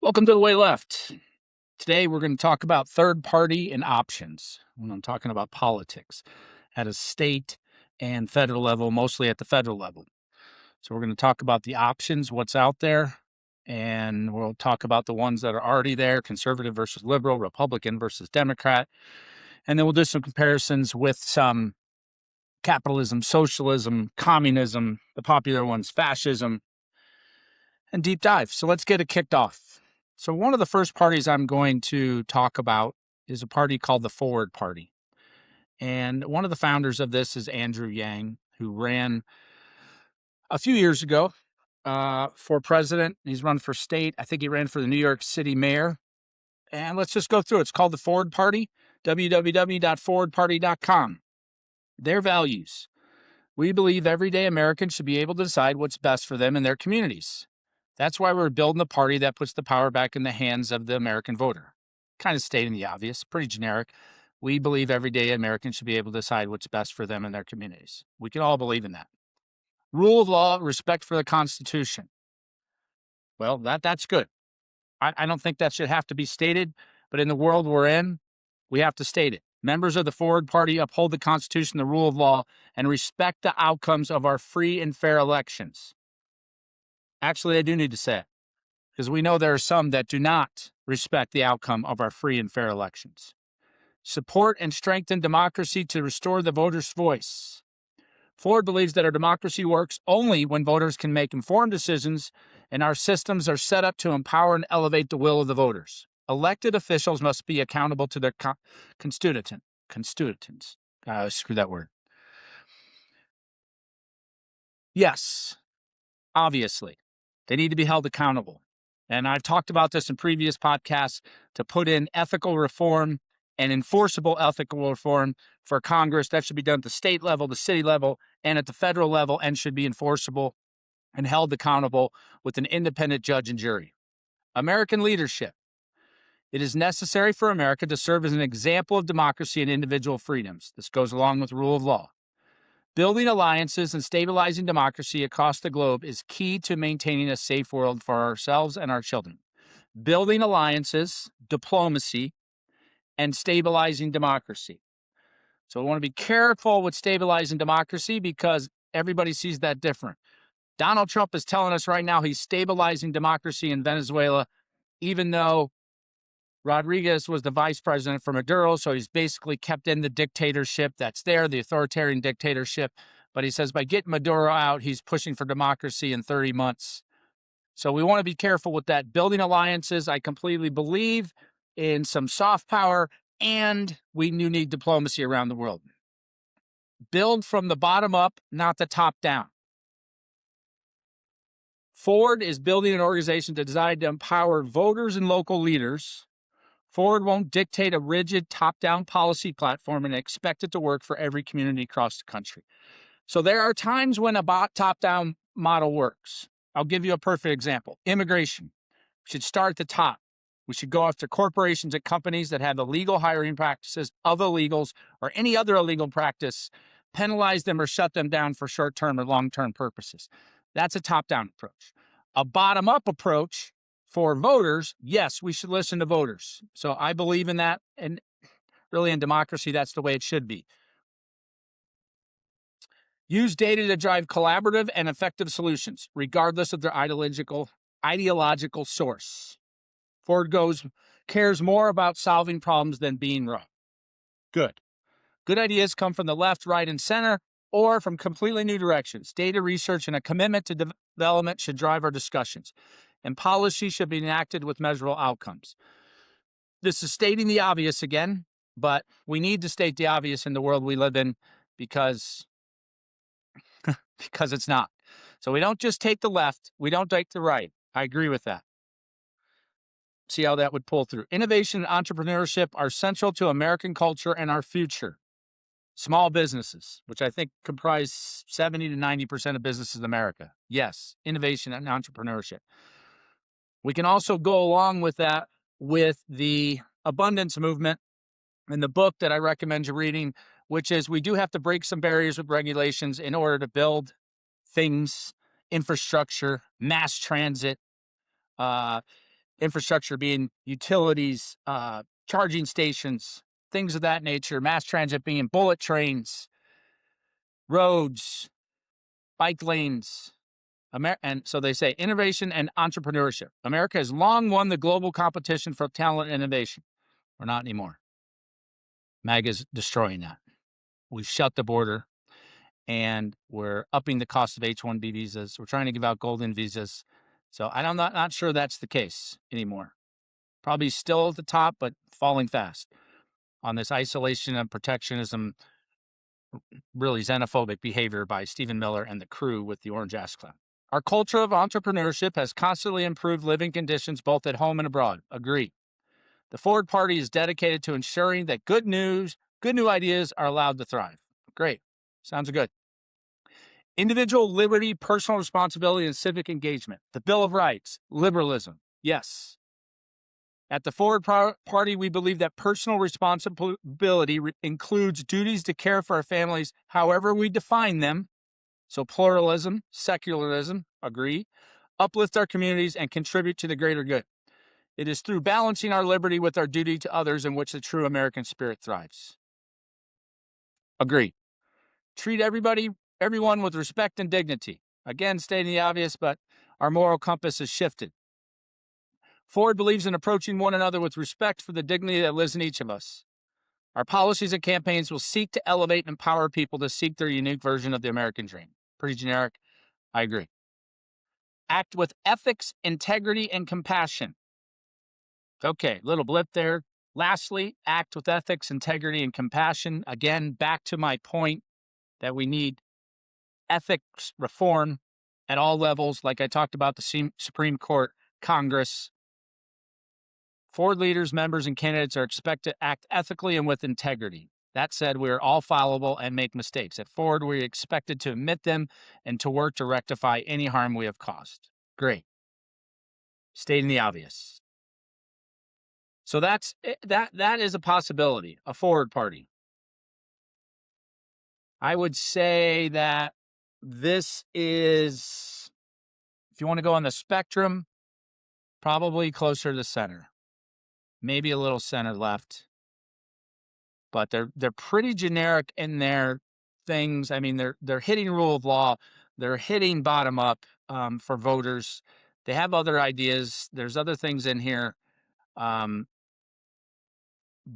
Welcome to The Way Left. Today we're going to talk about third party and options when I'm talking about politics at a state and federal level, mostly at the federal level. So we're going to talk about the options, what's out there, and we'll talk about the ones that are already there, conservative versus liberal, Republican versus Democrat, and then we'll do some comparisons with some capitalism, socialism, communism, the popular ones, fascism, and deep dive. So let's get it kicked off. So one of the first parties I'm going to talk about is a party called the Forward Party. And one of the founders of this is Andrew Yang, who ran a few years ago for president. He's run for state. I think he ran for the New York City mayor. And let's just go through it. It's called the Forward Party, www.forwardparty.com. Their values. We believe everyday Americans should be able to decide what's best for them and their communities. That's why we're building a party that puts the power back in the hands of the American voter. Kind of stating the obvious, pretty generic. We believe everyday Americans should be able to decide what's best for them and their communities. We can all believe in that. Rule of law, respect for the Constitution. Well, that's good. I don't think that should have to be stated, but in the world we're in, we have to state it. Members of the Forward Party uphold the Constitution, the rule of law, and respect the outcomes of our free and fair elections. Actually, I do need to say it, because we know there are some that do not respect the outcome of our free and fair elections. Support and strengthen democracy to restore the voter's voice. Ford believes that our democracy works only when voters can make informed decisions and our systems are set up to empower and elevate the will of the voters. Elected officials must be accountable to their constituents. Screw that word. Yes, obviously, they need to be held accountable. And I've talked about this in previous podcasts to put in ethical reform and enforceable ethical reform for Congress. That should be done at the state level, the city level, and at the federal level, and should be enforceable and held accountable with an independent judge and jury. American leadership. It is necessary for America to serve as an example of democracy and individual freedoms. This goes along with the rule of law. Building alliances and stabilizing democracy across the globe is key to maintaining a safe world for ourselves and our children. Building alliances, diplomacy, and stabilizing democracy. So we want to be careful with stabilizing democracy because everybody sees that different. Donald Trump is telling us right now he's stabilizing democracy in Venezuela, even though Rodriguez was the vice president for Maduro, so he's basically kept in the dictatorship that's there, the authoritarian dictatorship. But he says by getting Maduro out, he's pushing for democracy in 30 months. So we want to be careful with that. Building alliances, I completely believe in some soft power, and we do need diplomacy around the world. Build from the bottom up, not the top down. Ford is building an organization designed to empower voters and local leaders. Ford won't dictate a rigid top-down policy platform and expect it to work for every community across the country. So there are times when a top-down model works. I'll give you a perfect example. Immigration. We should start at the top. We should go after corporations and companies that have illegal hiring practices of illegals or any other illegal practice, penalize them or shut them down for short-term or long-term purposes. That's a top-down approach. A bottom-up approach for voters, yes, we should listen to voters. So I believe in that, and really in democracy, that's the way it should be. Use data to drive collaborative and effective solutions, regardless of their ideological source. Ford cares more about solving problems than being wrong. Good. Good ideas come from the left, right, and center, or from completely new directions. Data research and a commitment to development should drive our discussions, and policy should be enacted with measurable outcomes. This is stating the obvious again, but we need to state the obvious in the world we live in because it's not. So we don't just take the left, we don't take the right. I agree with that. See how that would pull through. Innovation and entrepreneurship are central to American culture and our future. Small businesses, which I think comprise 70 to 90% of businesses in America. Yes, innovation and entrepreneurship. We can also go along with that with the abundance movement and the book that I recommend you reading, which is we do have to break some barriers with regulations in order to build things, infrastructure, mass transit, infrastructure being utilities, charging stations, things of that nature, mass transit being bullet trains, roads, bike lanes. And so they say innovation and entrepreneurship. America has long won the global competition for talent and innovation. We're not anymore. MAGA's destroying that. We've shut the border, and we're upping the cost of H-1B visas. We're trying to give out golden visas. So I'm not sure that's the case anymore. Probably still at the top, but falling fast on this isolation and protectionism, really xenophobic behavior by Stephen Miller and the crew with the Orange Ass Clown. Our culture of entrepreneurship has constantly improved living conditions both at home and abroad. Agree. The Forward Party is dedicated to ensuring that good new ideas are allowed to thrive. Great. Sounds good. Individual liberty, personal responsibility, and civic engagement. The Bill of Rights. Liberalism. Yes. At the Forward Party, we believe that personal responsibility includes duties to care for our families however we define them. So pluralism, secularism, agree, uplift our communities, and contribute to the greater good. It is through balancing our liberty with our duty to others in which the true American spirit thrives. Agree. Treat everyone with respect and dignity. Again, stating the obvious, but our moral compass has shifted. Ford believes in approaching one another with respect for the dignity that lives in each of us. Our policies and campaigns will seek to elevate and empower people to seek their unique version of the American dream. Pretty generic. I agree. Act with ethics, integrity, and compassion. Okay, little blip there. Lastly, act with ethics, integrity, and compassion. Again, back to my point that we need ethics reform at all levels, like I talked about the Supreme Court, Congress. Ford leaders, members, and candidates are expected to act ethically and with integrity. That said, we are all fallible and make mistakes. At Ford, we are expected to admit them and to work to rectify any harm we have caused. Great. Stating the obvious. So that is a possibility, a Forward Party. I would say that this is, if you want to go on the spectrum, probably closer to the center. Maybe a little center left. But they're pretty generic in their things. I mean, they're hitting rule of law. They're hitting bottom up for voters. They have other ideas. There's other things in here.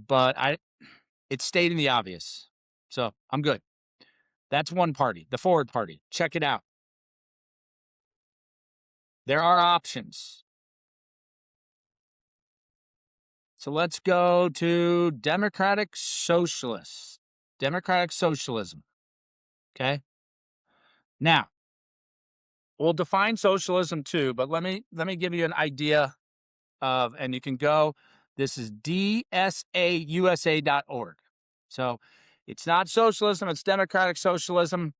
But it's stating the obvious. So I'm good. That's one party, the Forward Party. Check it out. There are options. So let's go to Democratic Socialists. Democratic Socialism. Okay. Now, we'll define socialism too, but let me give you an idea of, and you can go, this is dsausa.org. So it's not socialism, it's democratic socialism.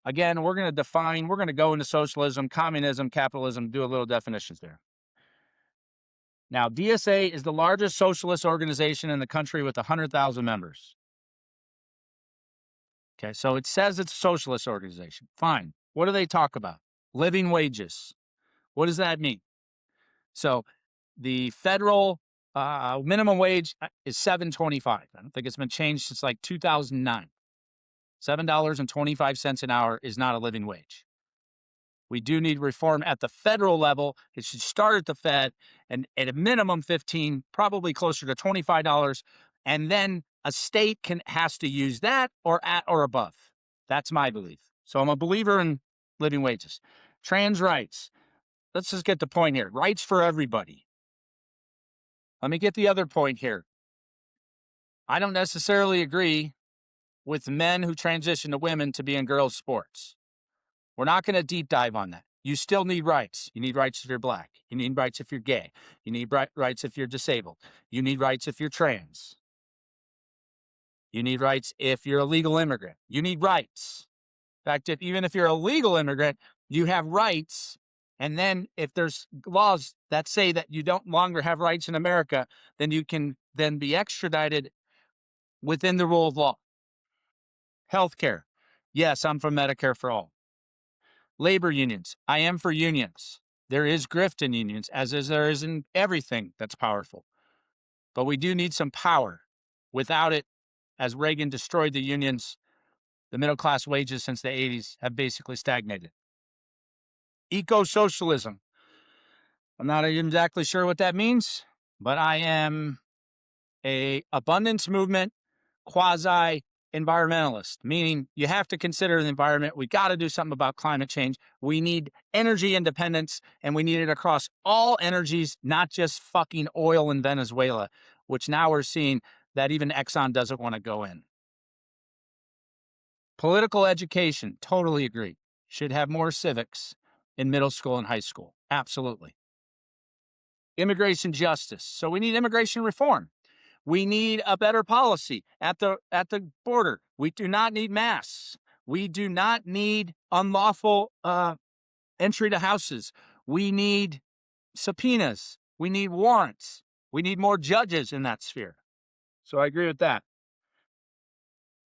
Again, we're going to go into socialism, communism, capitalism, do a little definitions there. Now, DSA is the largest socialist organization in the country with 100,000 members. Okay, so it says it's a socialist organization. Fine. What do they talk about? Living wages. What does that mean? So the federal minimum wage is $7.25. I don't think it's been changed since like 2009. $7.25 an hour is not a living wage. We do need reform at the federal level. It should start at the Fed and at a minimum 15, probably closer to $25. And then a state has to use that or at or above. That's my belief. So I'm a believer in living wages. Trans rights. Let's just get the point here. Rights for everybody. Let me get the other point here. I don't necessarily agree with men who transition to women to be in girls' sports. We're not going to deep dive on that. You still need rights. You need rights if you're black. You need rights if you're gay. You need rights if you're disabled. You need rights if you're trans. You need rights if you're a legal immigrant. You need rights. In fact, even if you're a legal immigrant, you have rights. And then if there's laws that say that you don't longer have rights in America, then you can then be extradited within the rule of law. Healthcare. Yes, I'm for Medicare for all. Labor unions. I am for unions. There is grift in unions, there is in everything that's powerful. But we do need some power. Without it, as Reagan destroyed the unions, the middle class wages since the 80s have basically stagnated. Eco-socialism. I'm not exactly sure what that means, but I am a abundance movement quasi-environmentalist, meaning you have to consider the environment. We got to do something about climate change. We need energy independence, and we need it across all energies, not just fucking oil in Venezuela, which now we're seeing that even Exxon doesn't want to go in. Political education, totally agree. Should have more civics in middle school and high school. Absolutely. Immigration justice. So we need immigration reform. We need a better policy at the border. We do not need masks. We do not need unlawful entry to houses. We need subpoenas. We need warrants. We need more judges in that sphere. So I agree with that.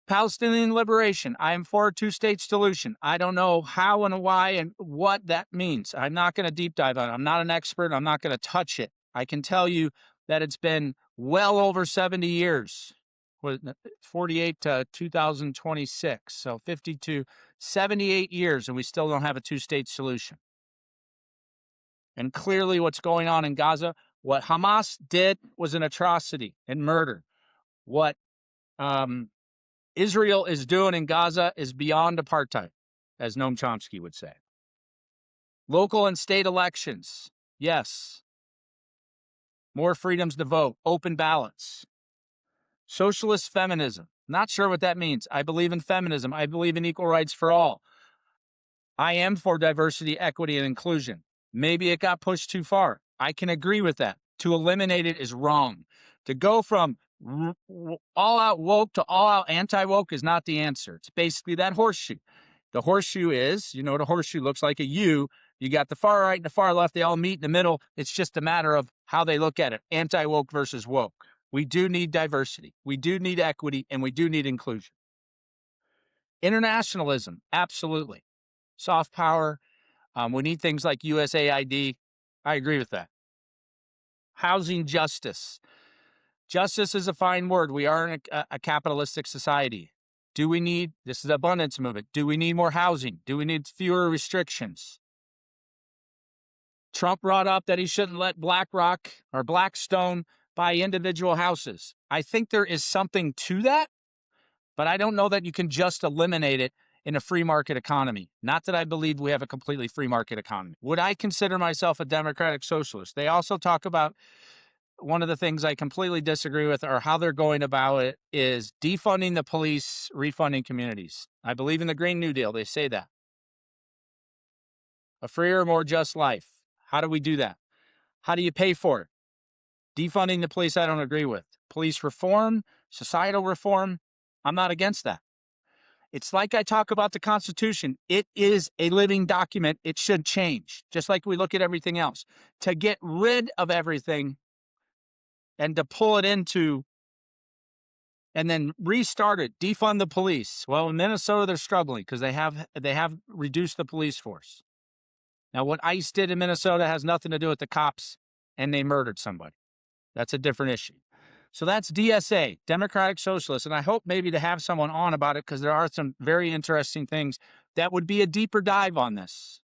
Palestinian liberation. I am for a two-state solution. I don't know how and why and what that means. I'm not going to deep dive on it. I'm not an expert. I'm not going to touch it. I can tell you that it's been well over 70 years, 48 to 2026, so 52, 78 years, and we still don't have a two-state solution. And clearly what's going on in Gaza, what Hamas did was an atrocity and murder. What Israel is doing in Gaza is beyond apartheid, as Noam Chomsky would say. Local and state elections, yes. More freedoms to vote, open ballots. Socialist feminism, not sure what that means. I believe in feminism. I believe in equal rights for all. I am for diversity, equity, and inclusion. Maybe it got pushed too far. I can agree with that. To eliminate it is wrong. To go from all-out woke to all-out anti-woke is not the answer. It's basically that horseshoe. The horseshoe is, you know what a horseshoe looks like, a U. You got the far right and the far left. They all meet in the middle. It's just a matter of how they look at it. Anti-woke versus woke. We do need diversity. We do need equity, and we do need inclusion. Internationalism, absolutely. Soft power. We need things like USAID. I agree with that. Housing justice. Justice is a fine word. We are in a capitalistic society. Do we need, this is abundance movement, do we need more housing? Do we need fewer restrictions? Trump brought up that he shouldn't let BlackRock or Blackstone buy individual houses. I think there is something to that, but I don't know that you can just eliminate it in a free market economy. Not that I believe we have a completely free market economy. Would I consider myself a democratic socialist? They also talk about, one of the things I completely disagree with, or how they're going about it, is defunding the police, refunding communities. I believe in the Green New Deal. They say that. A freer, more just life. How do we do that? How do you pay for it? Defunding the police, I don't agree with. Police reform, societal reform, I'm not against that. It's like I talk about the Constitution. It is a living document. It should change, just like we look at everything else. To get rid of everything and to pull it into and then restart it, defund the police. Well, in Minnesota, they're struggling because they have reduced the police force. Now, what ICE did in Minnesota has nothing to do with the cops, and they murdered somebody. That's a different issue. So that's DSA, Democratic Socialists, and I hope maybe to have someone on about it, because there are some very interesting things that would be a deeper dive on this.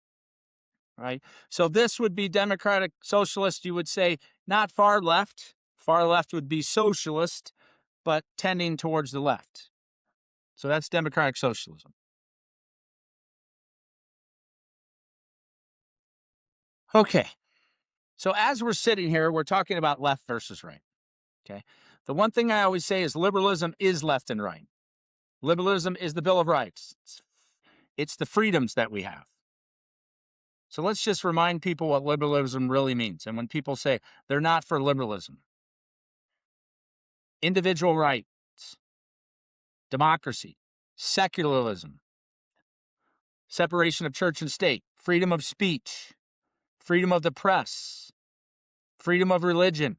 Right? So this would be Democratic Socialist, you would say, not far left. Far left would be socialist, but tending towards the left. So that's Democratic Socialism. Okay. So as we're sitting here, we're talking about left versus right. Okay. The one thing I always say is liberalism is left and right. Liberalism is the Bill of Rights. It's the freedoms that we have. So let's just remind people what liberalism really means. And when people say they're not for liberalism, individual rights, democracy, secularism, separation of church and state, freedom of speech, freedom of the press, freedom of religion,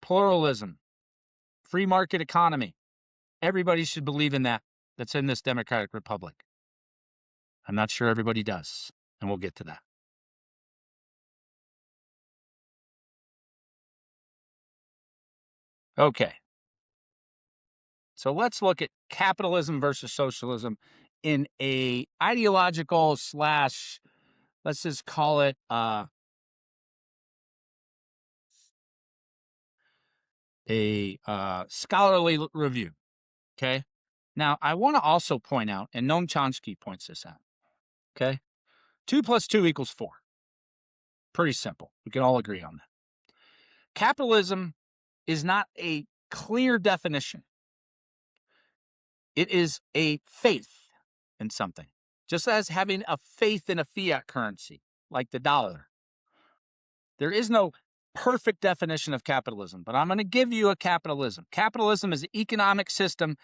pluralism, free market economy. Everybody should believe in that. That's in this democratic republic. I'm not sure everybody does, and we'll get to that. Okay. So let's look at capitalism versus socialism in a ideological slash, let's just call it a scholarly review. Okay. Now, I want to also point out, and Noam Chomsky points this out. Okay. 2 + 2 = 4. Pretty simple. We can all agree on that. Capitalism is not a clear definition. It is a faith in something, just as having a faith in a fiat currency like the dollar. There is no perfect definition of capitalism, but I'm going to give you a capitalism. Capitalism is an economic system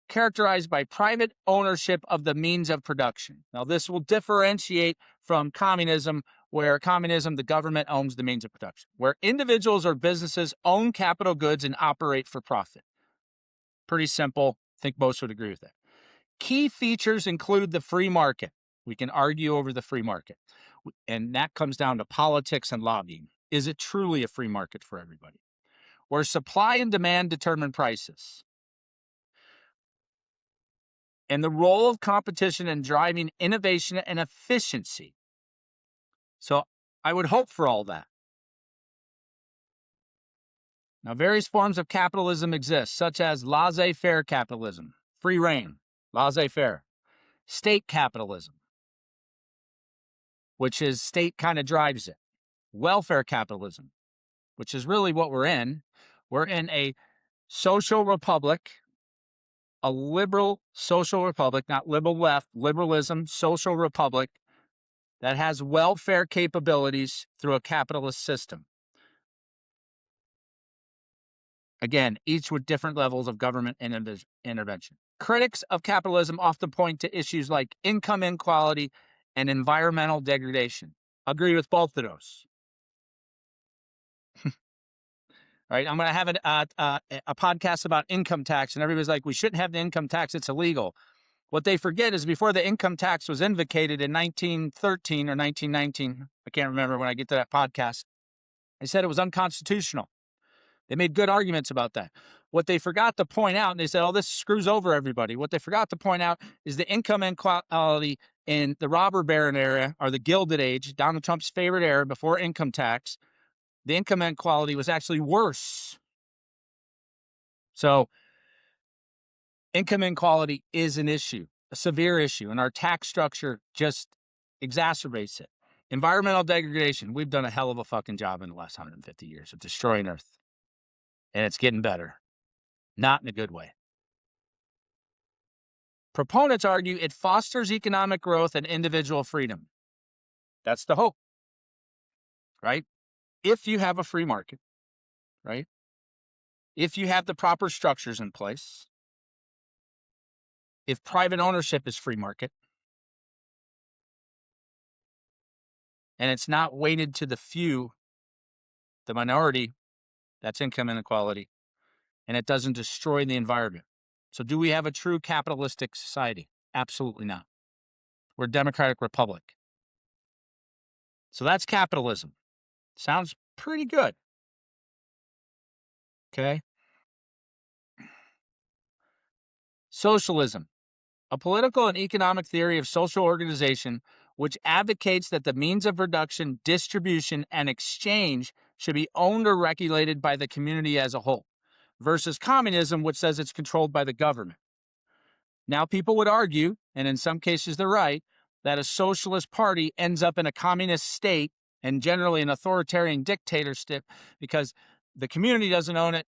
characterized by private ownership of the means of production. Now, this will differentiate from communism, where communism, the government owns the means of production, where individuals or businesses own capital goods and operate for profit. Pretty simple. I think most would agree with that. Key features include the free market. We can argue over the free market, and that comes down to politics and lobbying. Is it truly a free market for everybody? Where supply and demand determine prices, and the role of competition in driving innovation and efficiency. So I would hope for all that. Now, various forms of capitalism exist, such as laissez-faire capitalism, free reign, laissez-faire, state capitalism, which is state kind of drives it, welfare capitalism, which is really what we're in. We're in a social republic, a liberal social republic, not liberal left, liberalism, social republic that has welfare capabilities through a capitalist system. Again, each with different levels of government intervention. Critics of capitalism often point to issues like income inequality and environmental degradation. Agree with both of those. Right? I'm going to have a podcast about income tax, and everybody's like, we shouldn't have the income tax. It's illegal. What they forget is before the income tax was invocated in 1913 or 1919, I can't remember when I get to that podcast, they said it was unconstitutional. They made good arguments about that. What they forgot to point out, and they said, oh, this screws over everybody. What they forgot to point out is the income inequality in the robber baron era, or the Gilded Age, Donald Trump's favorite era before income tax. The income inequality was actually worse. So income inequality is an issue, a severe issue, and our tax structure just exacerbates it. Environmental degradation. We've done a hell of a fucking job in the last 150 years of destroying Earth. And it's getting better. Not in a good way. Proponents argue it fosters economic growth and individual freedom. That's the hope, right? If you have a free market, right? If you have the proper structures in place, if private ownership is free market, and it's not weighted to the few, the minority, that's income inequality, and it doesn't destroy the environment. So do we have a true capitalistic society? Absolutely not. We're a democratic republic. So that's capitalism. Sounds pretty good. Okay. Socialism, a political and economic theory of social organization which advocates that the means of production, distribution, and exchange should be owned or regulated by the community as a whole, versus communism, which says it's controlled by the government. Now, people would argue, and in some cases they're right, that a socialist party ends up in a communist state and generally an authoritarian dictatorship because the community doesn't own it,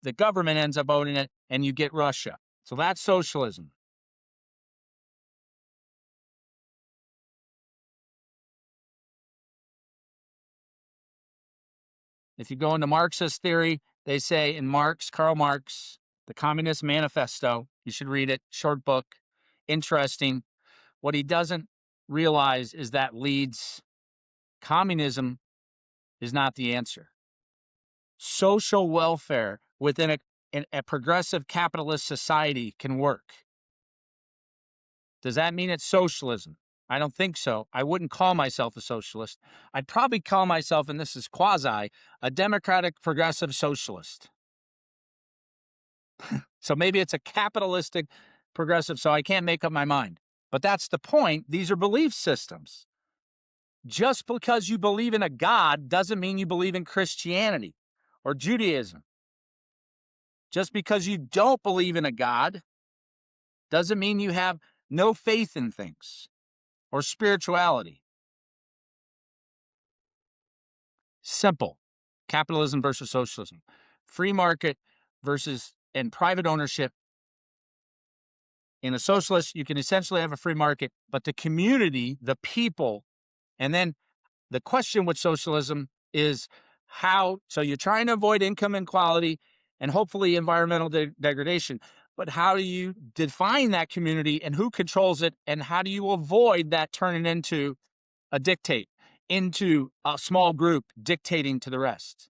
the government ends up owning it, and you get Russia. So that's socialism. If you go into Marxist theory, they say in Karl Marx, the Communist Manifesto, you should read it, short book, interesting. What he doesn't realize is that communism is not the answer. Social welfare within a progressive capitalist society can work. Does that mean it's socialism? I don't think so. I wouldn't call myself a socialist. I'd probably call myself, and this is quasi, a democratic progressive socialist. So maybe it's a capitalistic progressive, so I can't make up my mind. But that's the point. These are belief systems. Just because you believe in a God doesn't mean you believe in Christianity or Judaism. Just because you don't believe in a God doesn't mean you have no faith in things or spirituality. Simple. Capitalism versus socialism. Free market versus and private ownership. In a socialist, you can essentially have a free market, but the community, the people, and then the question with socialism is how, so you're trying to avoid income inequality and hopefully environmental degradation, but how do you define that community and who controls it, and how do you avoid that turning into a dictate, into a small group dictating to the rest?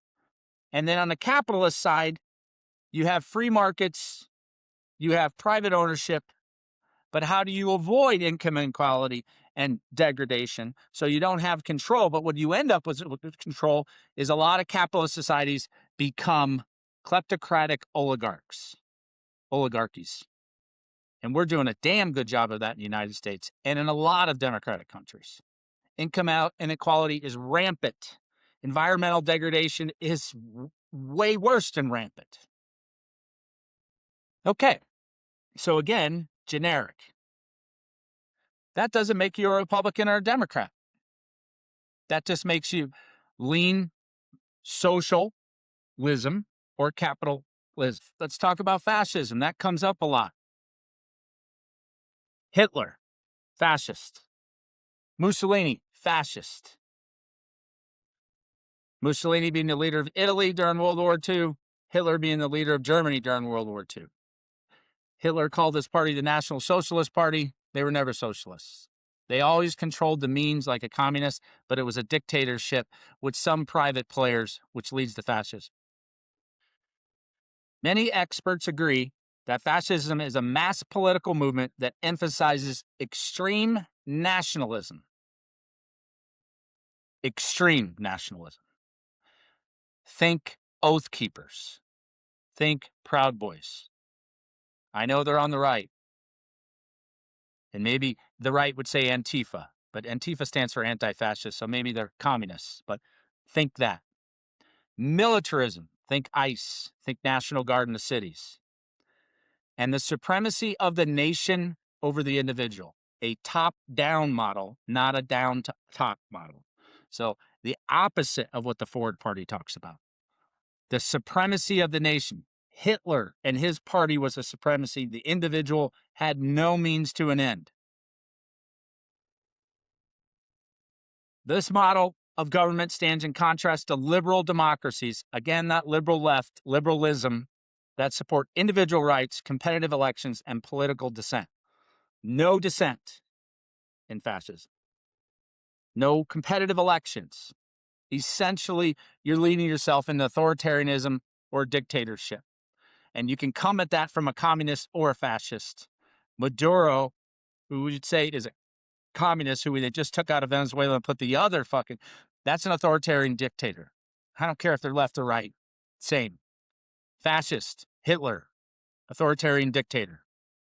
And then on the capitalist side, you have free markets, you have private ownership, but how do you avoid income inequality and degradation so you don't have control? But what you end up with control is a lot of capitalist societies become kleptocratic oligarchies. And we're doing a damn good job of that in the United States and in a lot of democratic countries. Income inequality is rampant. Environmental degradation is way worse than rampant. Okay, so again, generic. That doesn't make you a Republican or a Democrat. That just makes you lean socialism or capitalism. Let's talk about fascism. That comes up a lot. Hitler, fascist. Mussolini, fascist. Mussolini being the leader of Italy during World War II, Hitler being the leader of Germany during World War II. Hitler called this party the National Socialist Party. They were never socialists. They always controlled the means like a communist, but it was a dictatorship with some private players, which leads to fascism. Many experts agree that fascism is a mass political movement that emphasizes extreme nationalism. Extreme nationalism. Think Oath Keepers. Think Proud Boys. I know they're on the right. And maybe the right would say Antifa, but Antifa stands for anti-fascist, so maybe they're communists, but think that. Militarism. Think ICE. Think National Guard in the cities. And the supremacy of the nation over the individual. A top-down model, not a down-top model. So the opposite of what the Forward Party talks about. The supremacy of the nation. Hitler and his party was a supremacy. The individual had no means to an end. This model of government stands in contrast to liberal democracies, again, not liberal left, liberalism, that support individual rights, competitive elections, and political dissent. No dissent in fascism. No competitive elections. Essentially, you're leading yourself into authoritarianism or dictatorship. And you can come at that from a communist or a fascist. Maduro, who would say is a communist who they just took out of Venezuela and put the other fucking, that's an authoritarian dictator. I don't care if they're left or right. Same. Fascist, Hitler, authoritarian dictator.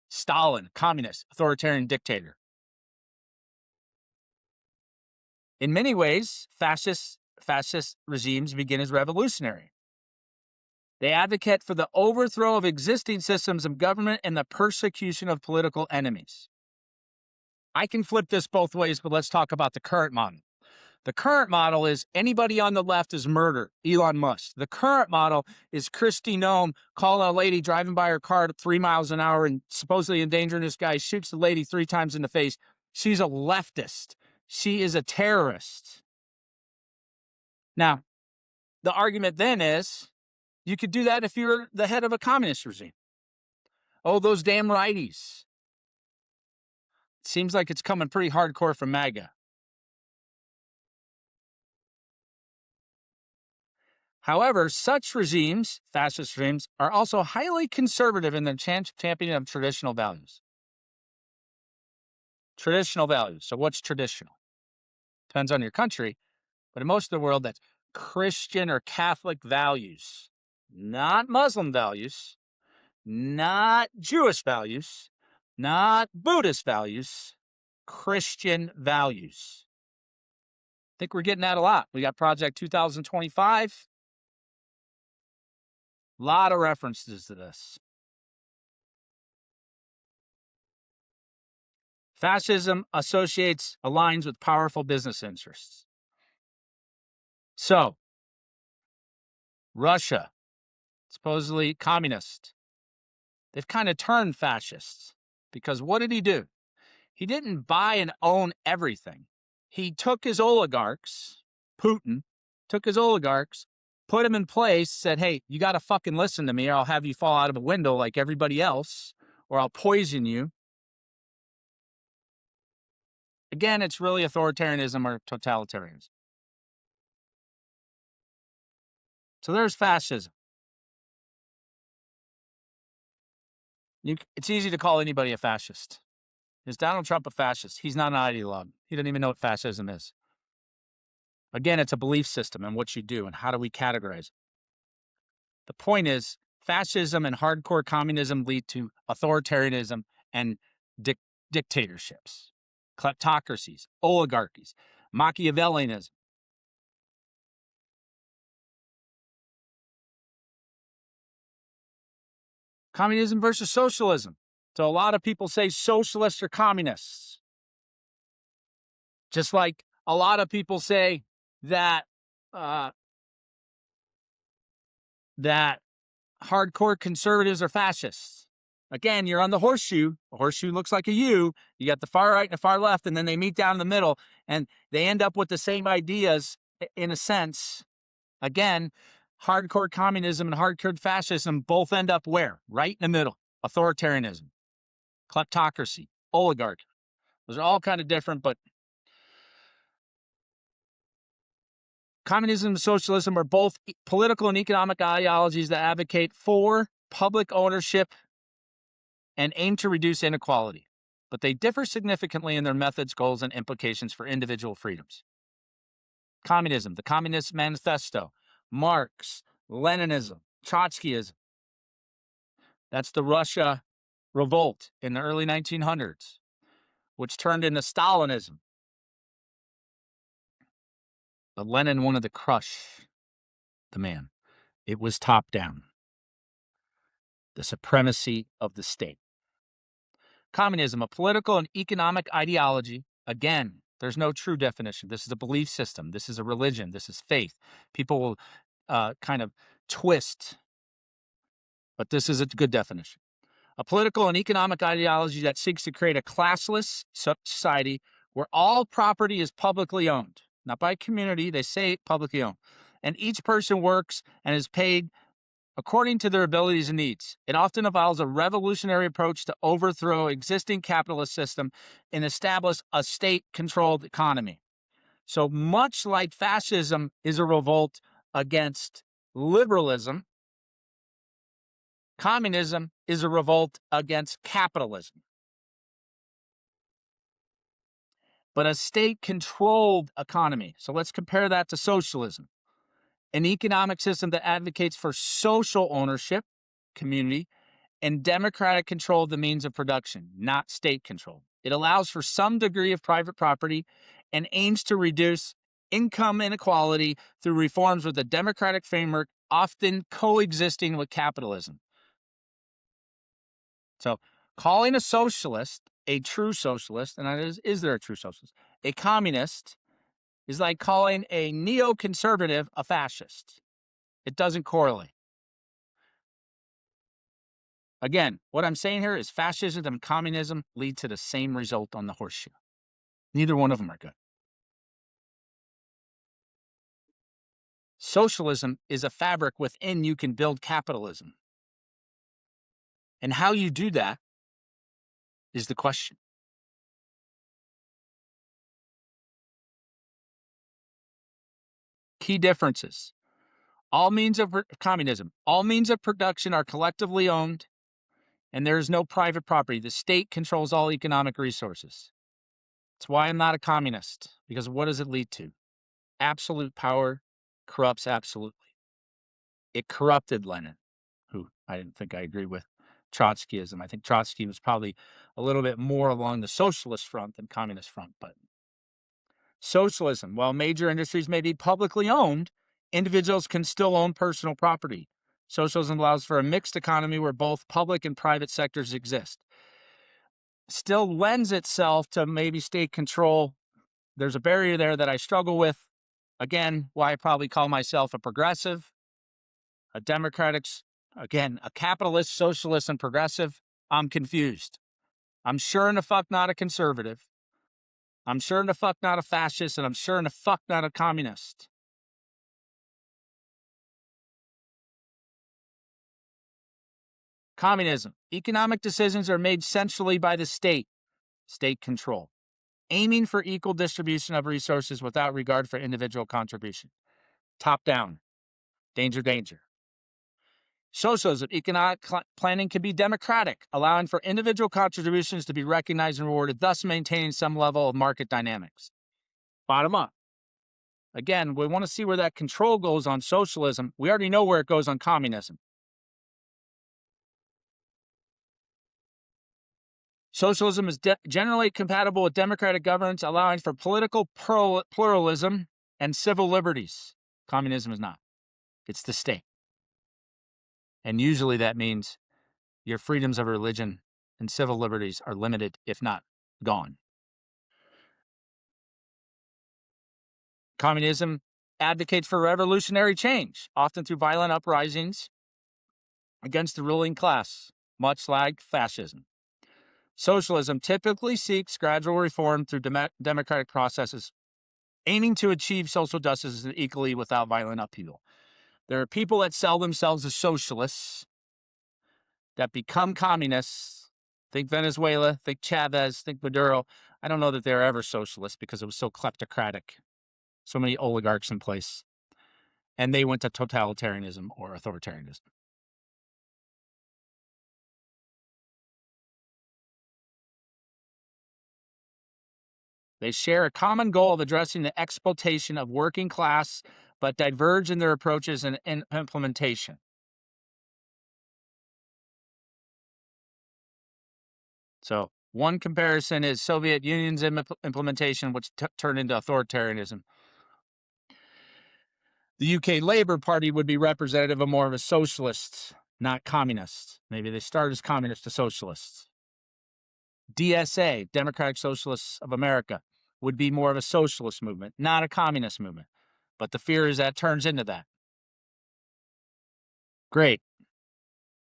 Stalin, communist, authoritarian dictator. In many ways, fascist regimes begin as revolutionary. They advocate for the overthrow of existing systems of government and the persecution of political enemies. I can flip this both ways, but let's talk about the current model. The current model is anybody on the left is murder, Elon Musk. The current model is Kristi Noem calling a lady driving by her car at 3 miles an hour and supposedly endangering this guy, shoots the lady 3 times in the face. She's a leftist. She is a terrorist. Now, the argument then is you could do that if you're the head of a communist regime. Oh, those damn righties. It seems like it's coming pretty hardcore from MAGA. However, such regimes, fascist regimes, are also highly conservative in their championing of traditional values. Traditional values. So what's traditional? Depends on your country, but in most of the world, that's Christian or Catholic values, not Muslim values, not Jewish values, not Buddhist values, Christian values. I think we're getting that a lot. We got Project 2025. A lot of references to this. Fascism aligns with powerful business interests. So, Russia, supposedly communist, they've kind of turned fascists because what did he do? He didn't buy and own everything. He took his oligarchs, Putin took his oligarchs, put them in place, said, hey, you got to fucking listen to me or I'll have you fall out of a window like everybody else, or I'll poison you. Again, it's really authoritarianism or totalitarianism. So there's fascism. It's easy to call anybody a fascist. Is Donald Trump a fascist? He's not an ideologue. He doesn't even know what fascism is. Again, it's a belief system and what you do and how do we categorize it. The point is, fascism and hardcore communism lead to authoritarianism and dictatorships, kleptocracies, oligarchies, Machiavellianism. Communism versus socialism. So a lot of people say socialists are communists. Just like a lot of people say that that hardcore conservatives are fascists. Again, you're on the horseshoe. A horseshoe looks like a U. You got the far right and the far left, and then they meet down in the middle, and they end up with the same ideas in a sense. Again, hardcore communism and hardcore fascism both end up where? Right in the middle. Authoritarianism, kleptocracy, oligarchy. Those are all kind of different, but communism and socialism are both political and economic ideologies that advocate for public ownership and aim to reduce inequality, but they differ significantly in their methods, goals, and implications for individual freedoms. Communism, the Communist Manifesto, Marx, Leninism, Trotskyism. That's the Russia revolt in the early 1900s, which turned into Stalinism. But Lenin wanted to crush the man. It was top down. The supremacy of the state. Communism, a political and economic ideology. Again, there's no true definition. This is a belief system. This is a religion. This is faith. People will kind of twist, but this is a good definition. A political and economic ideology that seeks to create a classless society where all property is publicly owned, not by a community, they say publicly owned, and each person works and is paid according to their abilities and needs. It often involves a revolutionary approach to overthrow existing capitalist system and establish a state-controlled economy. So much like fascism is a revolt against liberalism, communism is a revolt against capitalism. But a state-controlled economy. So let's compare that to socialism. An economic system that advocates for social ownership, community, and democratic control of the means of production, not state control. It allows for some degree of private property and aims to reduce income inequality through reforms with a democratic framework, often coexisting with capitalism. So, calling a socialist a true socialist, and is there a true socialist? A communist is like calling a neoconservative a fascist. It doesn't correlate. Again, what I'm saying here is fascism and communism lead to the same result on the horseshoe. Neither one of them are good. Socialism is a fabric within you can build capitalism. And how you do that is the question. Key differences. All means of communism, all means of production are collectively owned, and there is no private property. The state controls all economic resources. That's why I'm not a communist, because what does it lead to? Absolute power corrupts absolutely. It corrupted Lenin, who I didn't think I agreed with. Trotskyism. I think Trotsky was probably a little bit more along the socialist front than communist front. But socialism, while major industries may be publicly owned, individuals can still own personal property. Socialism allows for a mixed economy where both public and private sectors exist. Still lends itself to maybe state control. There's a barrier there that I struggle with. Again, why I probably call myself a progressive, a democratic, again, a capitalist, socialist, and progressive. I'm confused. I'm sure in the fuck not a conservative. I'm sure in the fuck not a fascist, and I'm sure in the fuck not a communist. Communism. Economic decisions are made centrally by the state control, aiming for equal distribution of resources without regard for individual contribution. Top down. Danger, danger. Socialism. Economic planning can be democratic, allowing for individual contributions to be recognized and rewarded, thus maintaining some level of market dynamics. Bottom up. Again, we want to see where that control goes on socialism. We already know where it goes on communism. Socialism is generally compatible with democratic governance, allowing for political pluralism and civil liberties. Communism is not. It's the state. And usually that means your freedoms of religion and civil liberties are limited, if not gone. Communism advocates for revolutionary change, often through violent uprisings against the ruling class, much like fascism. Socialism typically seeks gradual reform through democratic processes, aiming to achieve social justice equally without violent upheaval. There are people that sell themselves as socialists that become communists. Think Venezuela, think Chavez, think Maduro. I don't know that they were ever socialists because it was so kleptocratic, so many oligarchs in place. And they went to totalitarianism or authoritarianism. They share a common goal of addressing the exploitation of working class, but diverge in their approaches and implementation. So one comparison is Soviet Union's implementation, which turned into authoritarianism. The UK Labour Party would be representative of more of a socialist, not communist. Maybe they started as communists to socialists. DSA, Democratic Socialists of America, would be more of a socialist movement, not a communist movement. But the fear is that turns into that. Great.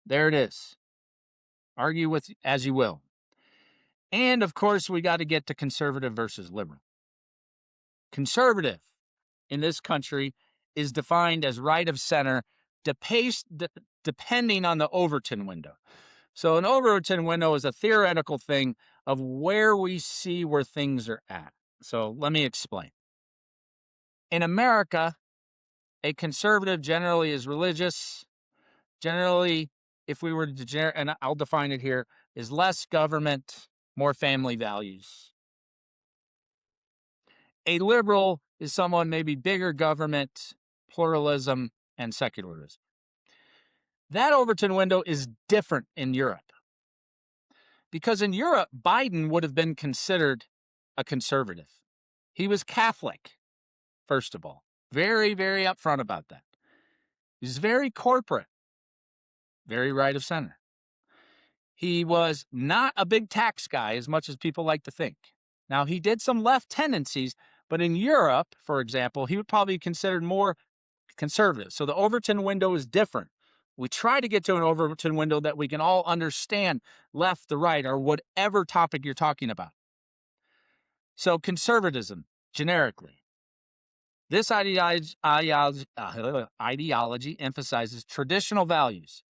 There it is. Argue with as you will. And, of course, we got to get to conservative versus liberal. Conservative in this country is defined as right of center, depending on the Overton window. So an Overton window is a theoretical thing of where we see where things are at. So let me explain. In America, a conservative generally is religious. Generally, if we were to, and I'll define it here, is less government, more family values. A liberal is someone maybe bigger government, pluralism, and secularism. That Overton window is different in Europe. Because in Europe, Biden would have been considered a conservative. He was Catholic, first of all. Very, very upfront about that. He's very corporate, very right of center. He was not a big tax guy as much as people like to think. Now, he did some left tendencies, but in Europe, for example, he would probably be considered more conservative. So the Overton window is different. We try to get to an Overton window that we can all understand left to right or whatever topic you're talking about. So conservatism, generically. This ideology emphasizes traditional values.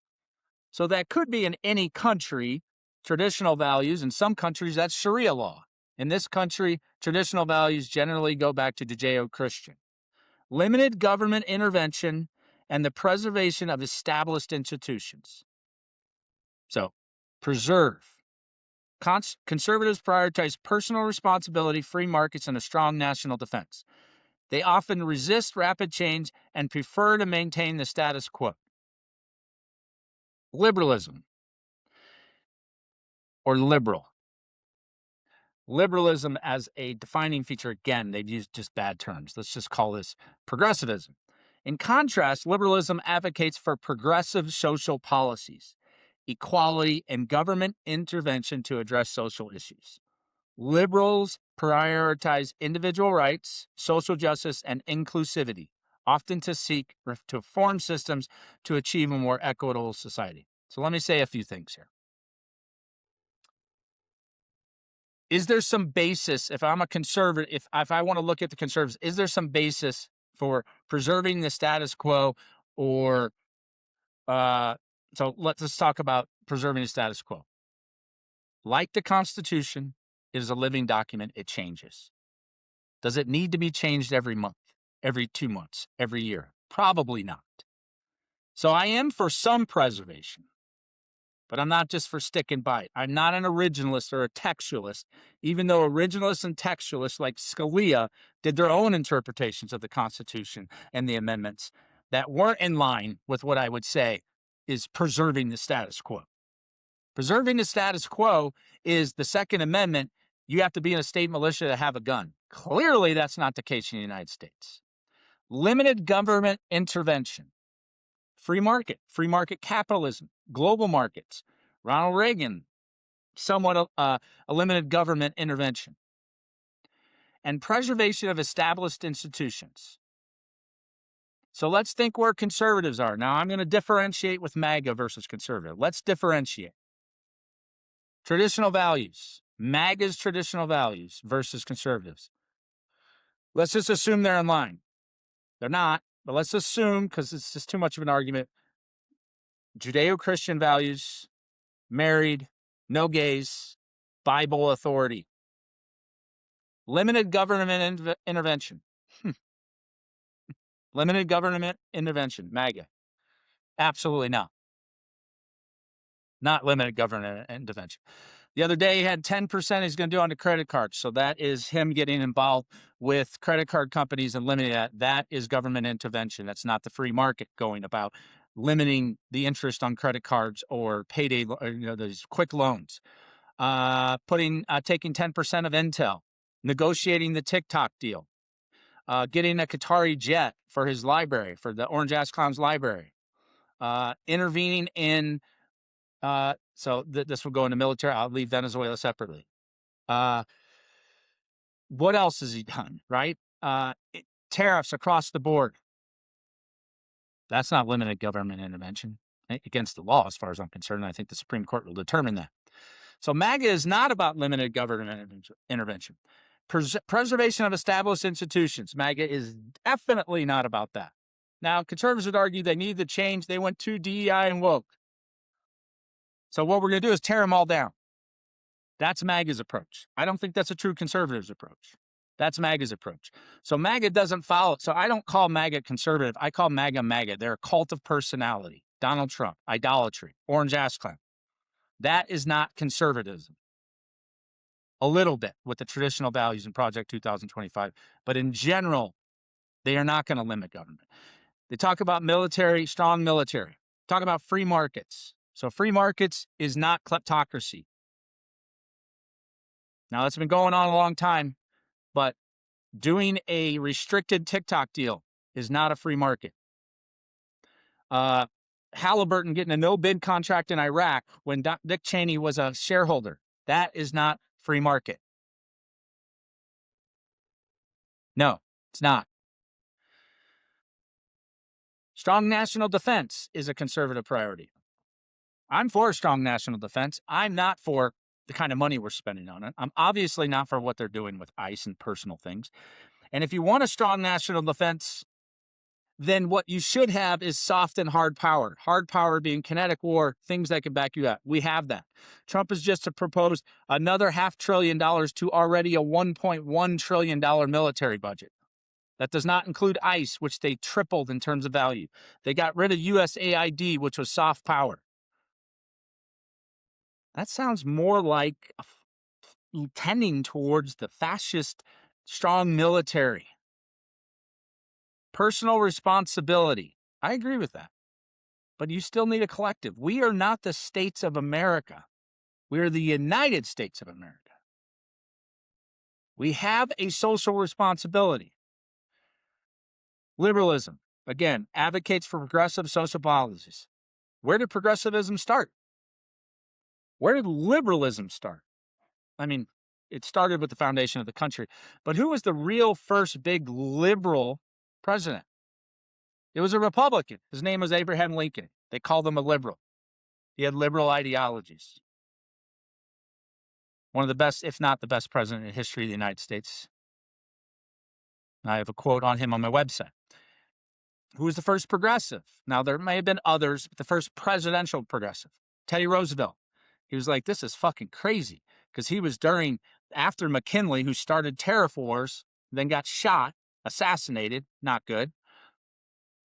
So that could be in any country, traditional values. In some countries, that's Sharia law. In this country, traditional values generally go back to Judeo-Christian. Limited government intervention and the preservation of established institutions. So, preserve. Conservatives prioritize personal responsibility, free markets, and a strong national defense. They often resist rapid change and prefer to maintain the status quo. Liberalism. or liberal? Liberalism as a defining feature, again, they've used just bad terms. Let's just call this progressivism. In contrast, liberalism advocates for progressive social policies, equality, and government intervention to address social issues. Liberals prioritize individual rights, social justice, and inclusivity, often to seek to reform systems to achieve a more equitable society. So let me say a few things here. Is there some basis, if I'm a conservative, if I want to look at the conservatives, is there some basis for preserving the status quo or, so let's talk about preserving the status quo. Like the Constitution, it is a living document. It changes. Does it need to be changed every month, every 2 months, every year? Probably not. So I am for some preservation, but I'm not just for stick and bite. I'm not an originalist or a textualist, even though originalists and textualists like Scalia did their own interpretations of the Constitution and the amendments that weren't in line with what I would say is preserving the status quo. Preserving the status quo is the Second Amendment. You have to be in a state militia to have a gun. Clearly, that's not the case in the United States. Limited government intervention. Free market capitalism, global markets. Ronald Reagan, somewhat a limited government intervention. And preservation of established institutions. So let's think where conservatives are. Now, I'm going to differentiate with MAGA versus conservative. Let's differentiate. Traditional values. MAGA's traditional values versus conservatives. Let's just assume they're in line. They're not, but let's assume, because it's just too much of an argument, Judeo-Christian values, married, no gays, Bible authority. Limited government intervention. Limited government intervention, MAGA. Absolutely not. Not limited government intervention. The other day, he had 10% he's going to do on the credit card. So that is him getting involved with credit card companies and limiting that. That is government intervention. That's not the free market going about limiting the interest on credit cards or payday, these quick loans. Taking 10% of Intel, negotiating the TikTok deal, getting a Qatari jet for his library, for the Orange Ass Clowns library, intervening in this will go into military. I'll leave Venezuela separately. What else has he done, right? Tariffs across the board. That's not limited government intervention against the law, as far as I'm concerned. I think the Supreme Court will determine that. So MAGA is not about limited government intervention. Preservation of established institutions. MAGA is definitely not about that. Now, conservatives would argue they need to change. They went too DEI and woke. So what we're going to do is tear them all down. That's MAGA's approach. I don't think that's a true conservative's approach. That's MAGA's approach. So MAGA doesn't follow. So I don't call MAGA conservative. I call MAGA MAGA. They're a cult of personality. Donald Trump, idolatry, Orange Ass Clown. That is not conservatism. A little bit with the traditional values in Project 2025. But in general, they are not going to limit government. They talk about military, strong military. Talk about free markets. So free markets is not kleptocracy. Now, that's been going on a long time, but doing a restricted TikTok deal is not a free market. Halliburton getting a no-bid contract in Iraq when Dick Cheney was a shareholder. That is not free market. No, it's not. Strong national defense is a conservative priority. I'm for strong national defense. I'm not for the kind of money we're spending on it. I'm obviously not for what they're doing with ICE and personal things. And if you want a strong national defense, then what you should have is soft and hard power. Hard power being kinetic war, things that can back you up. We have that. Trump has just proposed another $500 billion to already a $1.1 trillion military budget. That does not include ICE, which they tripled in terms of value. They got rid of USAID, which was soft power. That sounds more like tending towards the fascist strong military. Personal responsibility. I agree with that. But you still need a collective. We are not the states of America. We are the United States of America. We have a social responsibility. Liberalism, again, advocates for progressive social policies. Where did progressivism start? Where did liberalism start? I mean, it started with the foundation of the country. But who was the real first big liberal president? It was a Republican. His name was Abraham Lincoln. They called him a liberal. He had liberal ideologies. One of the best, if not the best president in history of the United States. I have a quote on him on my website. Who was the first progressive? Now, there may have been others, but the first presidential progressive, Teddy Roosevelt. He was like, this is fucking crazy, because he was after McKinley, who started tariff wars, then got shot, assassinated, not good.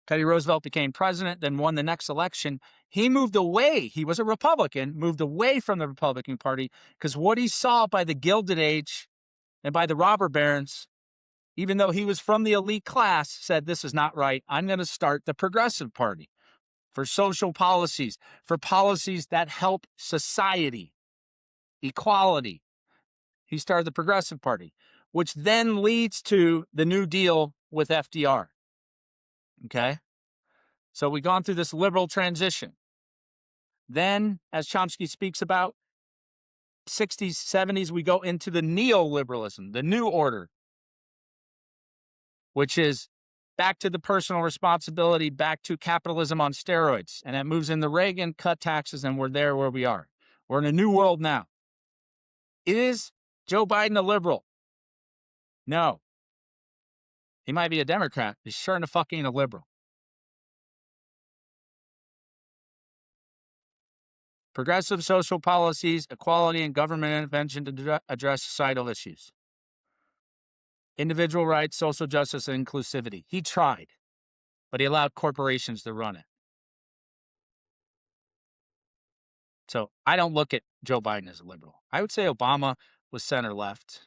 Teddy Roosevelt became president, then won the next election. He moved away. He was a Republican, moved away from the Republican Party, because what he saw by the Gilded Age and by the robber barons, even though he was from the elite class, said, this is not right. I'm going to start the Progressive Party for social policies, for policies that help society, equality. He started the Progressive Party, which then leads to the New Deal with FDR. Okay? So we've gone through this liberal transition. Then, as Chomsky speaks about, 60s, 70s, we go into the neoliberalism, the new order, which is back to the personal responsibility, back to capitalism on steroids. And it moves into Reagan, cut taxes, and we're there where we are. We're in a new world now. Is Joe Biden a liberal? No. He might be a Democrat. He's sure in the fuck ain't a liberal. Progressive social policies, equality, and government intervention to address societal issues. Individual rights, social justice, and inclusivity. He tried, but he allowed corporations to run it. So I don't look at Joe Biden as a liberal. I would say Obama was center-left.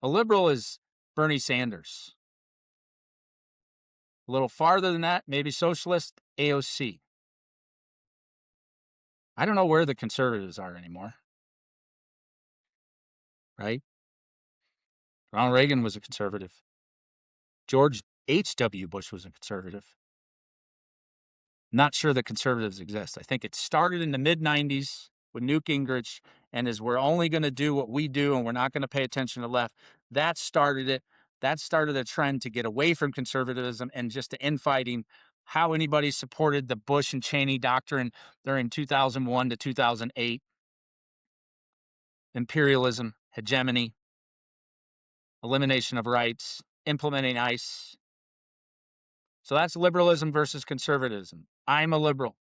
A liberal is Bernie Sanders. A little farther than that, maybe socialist, AOC. I don't know where the conservatives are anymore. Right? Ronald Reagan was a conservative. George H.W. Bush was a conservative. Not sure that conservatives exist. I think it started in the mid-90s with Newt Gingrich, and as we're only going to do what we do and we're not going to pay attention to the left, that started it. That started a trend to get away from conservatism and just to infighting. How anybody supported the Bush and Cheney doctrine during 2001 to 2008. Imperialism, hegemony, elimination of rights, implementing ICE. So that's liberalism versus conservatism. I'm a liberal.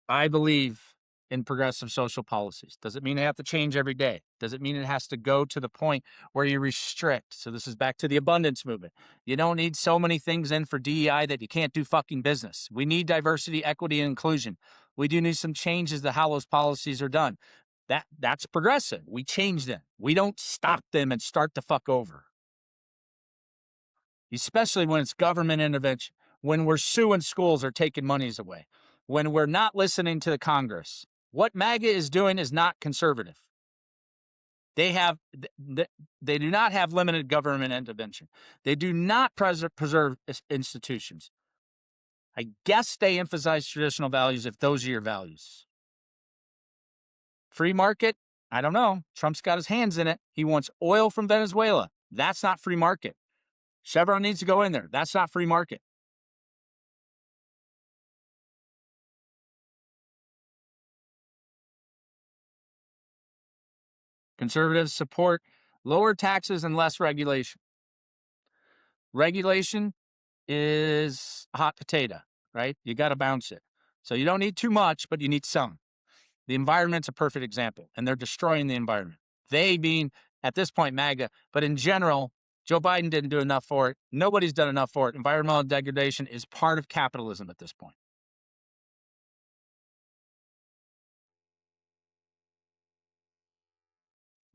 I believe in progressive social policies. Does it mean they have to change every day? Does it mean it has to go to the point where you restrict? So this is back to the abundance movement. You don't need so many things in for DEI that you can't do fucking business. We need diversity, equity, and inclusion. We do need some changes to how those policies are done. That's progressive. We change them. We don't stop them and start the fuck over. Especially when it's government intervention, when we're suing schools or taking monies away, when we're not listening to the Congress. What MAGA is doing is not conservative. They do not have limited government intervention. They do not preserve institutions. I guess they emphasize traditional values if those are your values. Free market? I don't know. Trump's got his hands in it. He wants oil from Venezuela. That's not free market. Chevron needs to go in there. That's not free market. Conservatives support lower taxes and less regulation. Regulation is a hot potato, right? You got to bounce it. So you don't need too much, but you need some. The environment's a perfect example, and they're destroying the environment. They being, at this point, MAGA, but in general, Joe Biden didn't do enough for it. Nobody's done enough for it. Environmental degradation is part of capitalism at this point.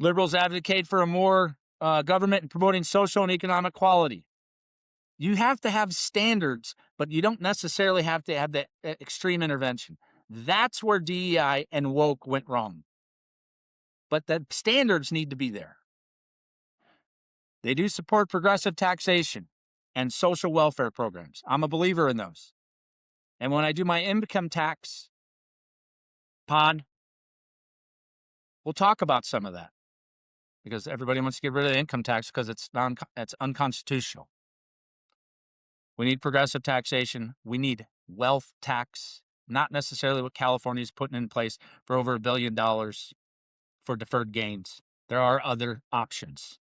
Liberals advocate for a more government and promoting social and economic equality. You have to have standards, but you don't necessarily have to have the extreme intervention. That's where DEI and woke went wrong. But the standards need to be there. They do support progressive taxation and social welfare programs. I'm a believer in those. And when I do my income tax pod, we'll talk about some of that because everybody wants to get rid of the income tax because it's unconstitutional. We need progressive taxation. We need wealth tax, not necessarily what California is putting in place for over $1 billion for deferred gains. There are other options.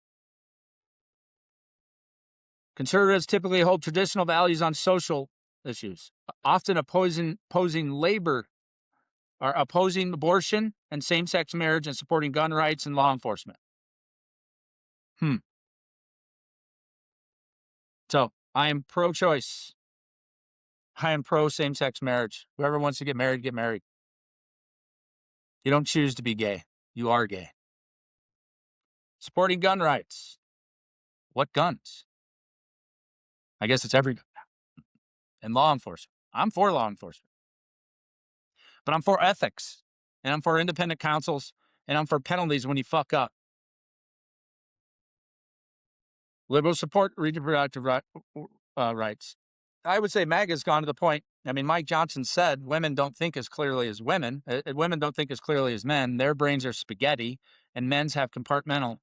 Conservatives typically hold traditional values on social issues, often opposing labor, or opposing abortion and same-sex marriage and supporting gun rights and law enforcement. So I am pro-choice. I am pro same-sex marriage. Whoever wants to get married, get married. You don't choose to be gay. You are gay. Supporting gun rights. What guns? I guess it's every gun. And law enforcement. I'm for law enforcement. But I'm for ethics. And I'm for independent counsels. And I'm for penalties when you fuck up. Liberals support reproductive rights. I would say MAGA's gone to the point. I mean, Mike Johnson said women don't think as clearly as women. Women don't think as clearly as men. Their brains are spaghetti, and men's have compartmental.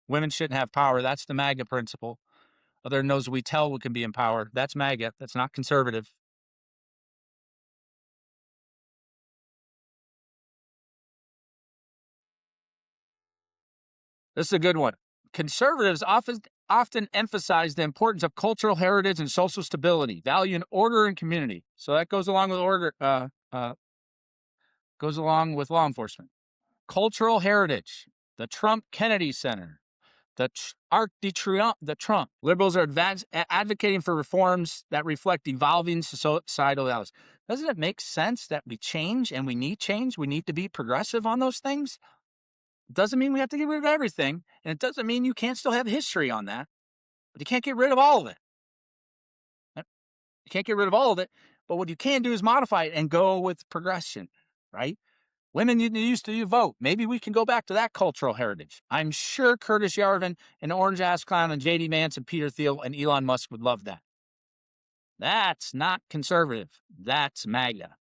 Women shouldn't have power. That's the MAGA principle. Other than those we tell we can be in power. That's MAGA. That's not conservative. This is a good one. Conservatives often emphasize the importance of cultural heritage and social stability, value in order and community. So that goes along with order. Goes along with law enforcement. Cultural heritage, the Trump Kennedy Center, the Arc de Triomphe, the Trump. Liberals are advocating for reforms that reflect evolving societal values. Doesn't it make sense that we change and we need change? We need to be progressive on those things. It doesn't mean we have to get rid of everything, and it doesn't mean you can't still have history on that, but you can't get rid of all of it. You can't get rid of all of it, but what you can do is modify it and go with progression, right? Women used to vote. Maybe we can go back to that cultural heritage. I'm sure Curtis Yarvin and Orange Ass Clown and J.D. Vance and Peter Thiel and Elon Musk would love that. That's not conservative. That's MAGA.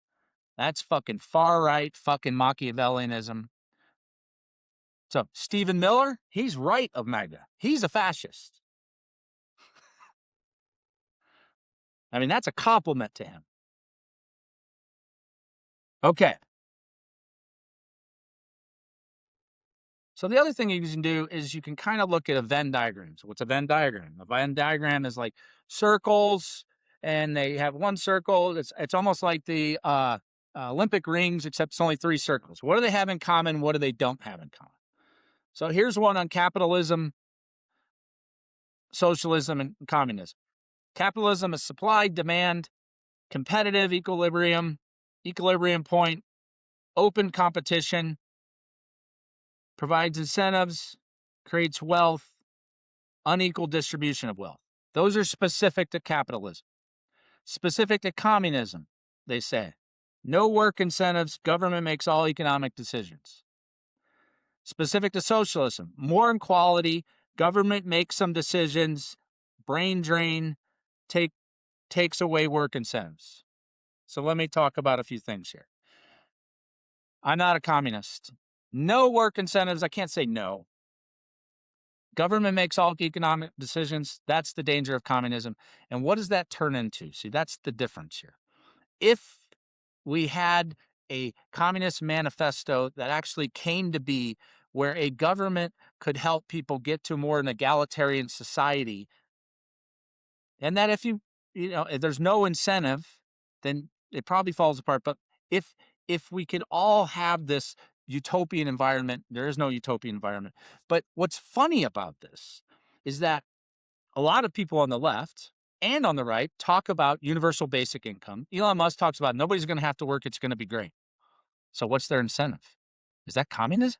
That's fucking far-right fucking Machiavellianism. So Stephen Miller, he's right of MAGA. He's a fascist. I mean, that's a compliment to him. Okay. So the other thing you can do is you can kind of look at a Venn diagram. So what's a Venn diagram? A Venn diagram is like circles, and they have one circle. It's almost like the Olympic rings, except it's only 3 circles. What do they have in common? What do they don't have in common? So here's one on capitalism, socialism, and communism. Capitalism is supply, demand, competitive equilibrium point, open competition, provides incentives, creates wealth, unequal distribution of wealth. Those are specific to capitalism. Specific to communism, they say, no work incentives, government makes all economic decisions. Specific to socialism, more inequality, government makes some decisions, brain drain, takes away work incentives. So let me talk about a few things here. I'm not a communist. No work incentives, I can't say no. Government makes all economic decisions. That's the danger of communism. And what does that turn into? See, that's the difference here. If we had a communist manifesto that actually came to be where a government could help people get to more an egalitarian society, and that if if there's no incentive, then it probably falls apart. But if we could all have this utopian environment, there is no utopian environment. But what's funny about this is that a lot of people on the left and on the right talk about universal basic income. Elon Musk talks about nobody's going to have to work. It's going to be great. So what's their incentive? Is that communism?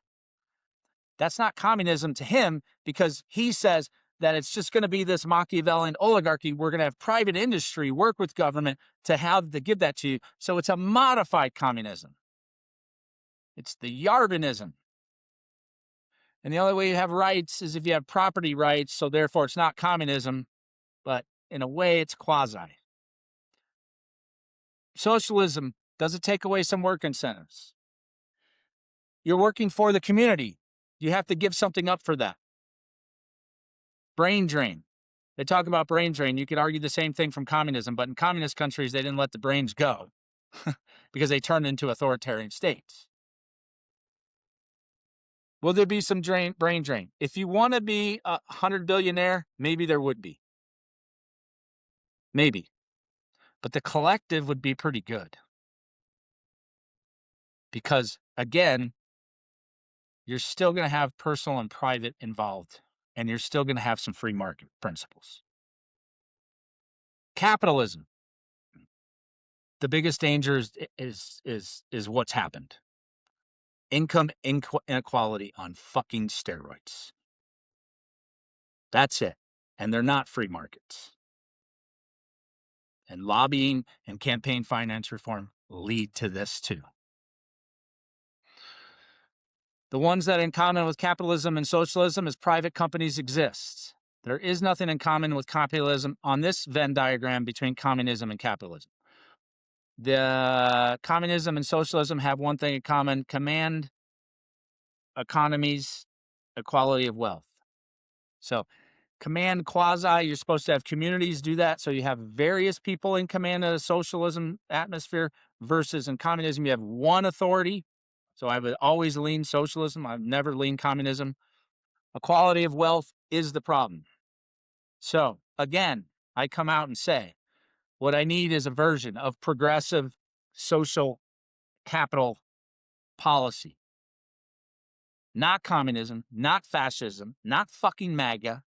That's not communism to him because he says that it's just going to be this Machiavellian oligarchy. We're going to have private industry work with government to give that to you. So it's a modified communism. It's the Yarvinism. And the only way you have rights is if you have property rights. So therefore, it's not communism, but in a way, it's quasi. Socialism, does it take away some work incentives? You're working for the community. You have to give something up for that. Brain drain. They talk about brain drain. You could argue the same thing from communism, but in communist countries, they didn't let the brains go because they turned into authoritarian states. Will there be some brain drain? If you want to be a 100 billionaire, maybe there would be. Maybe. But the collective would be pretty good. Because, again, you're still going to have personal and private involved, and you're still going to have some free market principles. Capitalism. The biggest danger is what's happened. Income inequality on fucking steroids. That's it. And they're not free markets. And lobbying and campaign finance reform lead to this too. The ones that are in common with capitalism and socialism is private companies exist. There is nothing in common with capitalism on this Venn diagram between communism and capitalism. The communism and socialism have one thing in common: command economies, equality of wealth. So command quasi, you're supposed to have communities do that. So you have various people in command of a socialism atmosphere versus in communism, you have one authority. So I would always lean socialism. I've never leaned communism. Equality of wealth is the problem. So again, I come out and say, what I need is a version of progressive social capital policy. Not communism, not fascism, not fucking MAGA.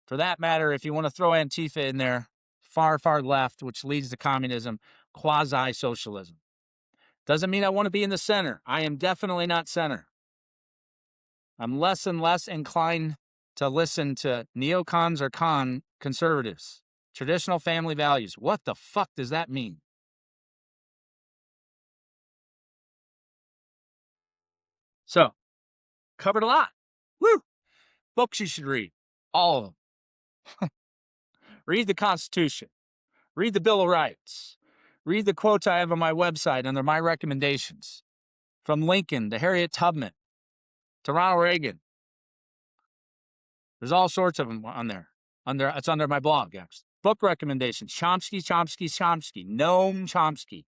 For that matter, if you want to throw Antifa in there, far, far left, which leads to communism, quasi-socialism. Doesn't mean I want to be in the center. I am definitely not center. I'm less and less inclined to listen to neocons or conservatives. Traditional family values. What the fuck does that mean? So, covered a lot. Woo! Books you should read. All of them. Read the Constitution. Read the Bill of Rights. Read the quotes I have on my website under my recommendations. From Lincoln to Harriet Tubman to Ronald Reagan. There's all sorts of them on there. It's under my blog, actually. Book recommendations. Chomsky. Noam Chomsky.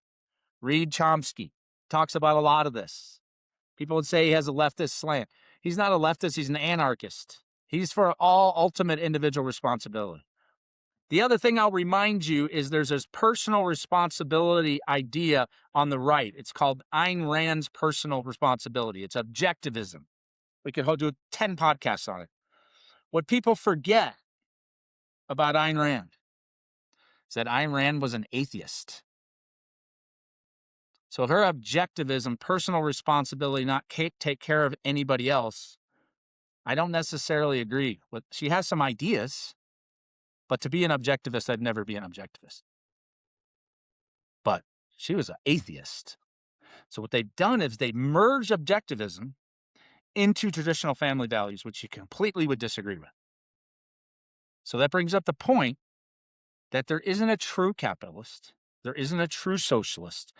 Read Chomsky. Talks about a lot of this. People would say he has a leftist slant. He's not a leftist. He's an anarchist. He's for all ultimate individual responsibility. The other thing I'll remind you is there's this personal responsibility idea on the right. It's called Ayn Rand's personal responsibility. It's objectivism. We could do 10 podcasts on it. What people forget about Ayn Rand is that Ayn Rand was an atheist. So her objectivism, personal responsibility, not take care of anybody else, I don't necessarily agree with. She has some ideas, but to be an objectivist, I'd never be an objectivist. But she was an atheist. So what they've done is they merge objectivism into traditional family values, which you completely would disagree with. So that brings up the point that there isn't a true capitalist, there isn't a true socialist,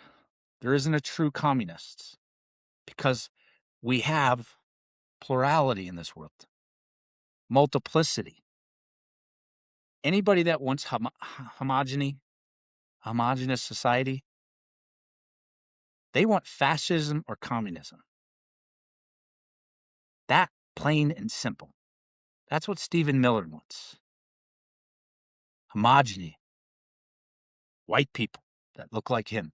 there isn't a true communist, because we have plurality in this world, multiplicity. Anybody that wants homogeneous society, they want fascism or communism. That plain and simple. That's what Stephen Miller wants. Homogeny. White people that look like him.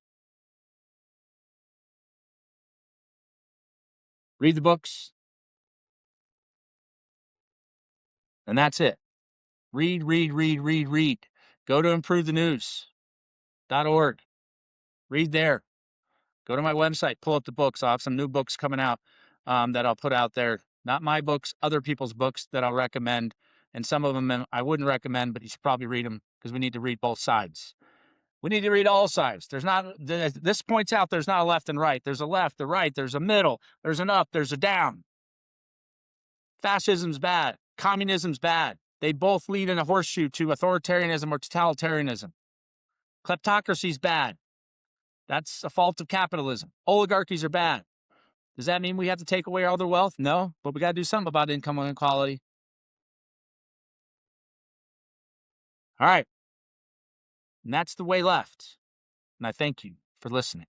Read the books. And that's it. Read. Go to improvethenews.org. Read there. Go to my website, pull up the books. I'll have some new books coming out that I'll put out there Not my books, other people's books that I'll recommend. And some of them I wouldn't recommend, but you should probably read them because we need to read both sides. We need to read all sides. There's not, this points out there's not a left and right. There's a left, a right, there's a middle, there's an up, there's a down. Fascism's bad. Communism's bad. They both lead in a horseshoe to authoritarianism or totalitarianism. Kleptocracy's bad. That's a fault of capitalism. Oligarchies are bad. Does that mean we have to take away all their wealth? No, but we got to do something about income inequality. All right. And that's the way left. And I thank you for listening.